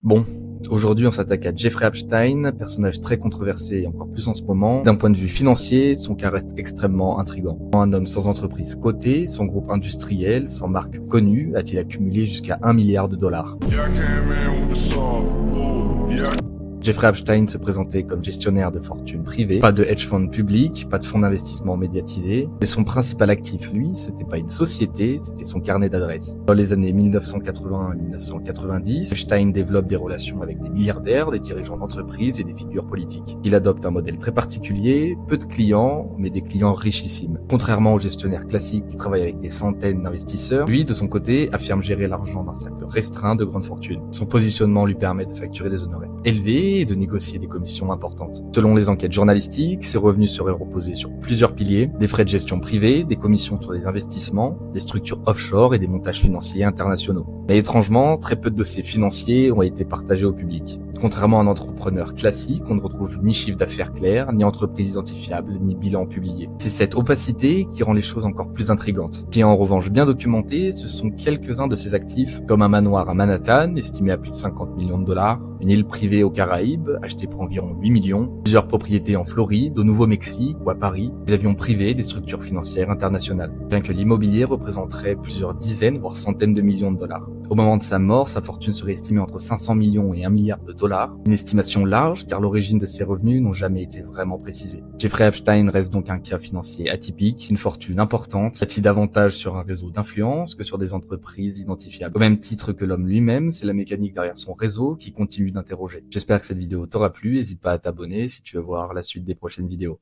Bon, aujourd'hui on s'attaque à Jeffrey Epstein, personnage très controversé et encore plus en ce moment. D'un point de vue financier, son cas reste extrêmement intriguant. Un homme sans entreprise cotée, sans groupe industriel, sans marque connue, a-t-il accumulé jusqu'à 1 milliard de dollars? Jeffrey Epstein se présentait comme gestionnaire de fortune privée, pas de hedge fund public, pas de fonds d'investissement médiatisé, mais son principal actif, lui, c'était pas une société, c'était son carnet d'adresses. Dans les années 1980 et 1990, Epstein développe des relations avec des milliardaires, des dirigeants d'entreprises et des figures politiques. Il adopte un modèle très particulier, peu de clients, mais des clients richissimes. Contrairement aux gestionnaires classiques qui travaillent avec des centaines d'investisseurs, lui, de son côté, affirme gérer l'argent d'un cercle restreint de grandes fortunes. Son positionnement lui permet de facturer des honoraires élevés et de négocier des commissions importantes. Selon les enquêtes journalistiques, ses revenus seraient reposés sur plusieurs piliers, des frais de gestion privés, des commissions sur les investissements, des structures offshore et des montages financiers internationaux. Mais étrangement, très peu de dossiers financiers ont été partagés au public. Contrairement à un entrepreneur classique, on ne retrouve ni chiffre d'affaires clair, ni entreprise identifiable, ni bilan publié. C'est cette opacité qui rend les choses encore plus intrigantes. Ce qui est en revanche bien documenté, ce sont quelques-uns de ses actifs, comme un manoir à Manhattan, estimé à plus de 50 millions de dollars, une île privée aux Caraïbes, achetée pour environ 8 millions, plusieurs propriétés en Floride, au Nouveau-Mexique ou à Paris, des avions privés, des structures financières internationales. Bien que l'immobilier représenterait plusieurs dizaines, voire centaines de millions de dollars. Au moment de sa mort, sa fortune serait estimée entre 500 millions et 1 milliard de dollars. Une estimation large, car l'origine de ses revenus n'ont jamais été vraiment précisées. Jeffrey Epstein reste donc un cas financier atypique, une fortune importante, bâtie davantage sur un réseau d'influence que sur des entreprises identifiables. Au même titre que l'homme lui-même, c'est la mécanique derrière son réseau qui continue d'interroger. J'espère que cette vidéo t'aura plu, n'hésite pas à t'abonner si tu veux voir la suite des prochaines vidéos.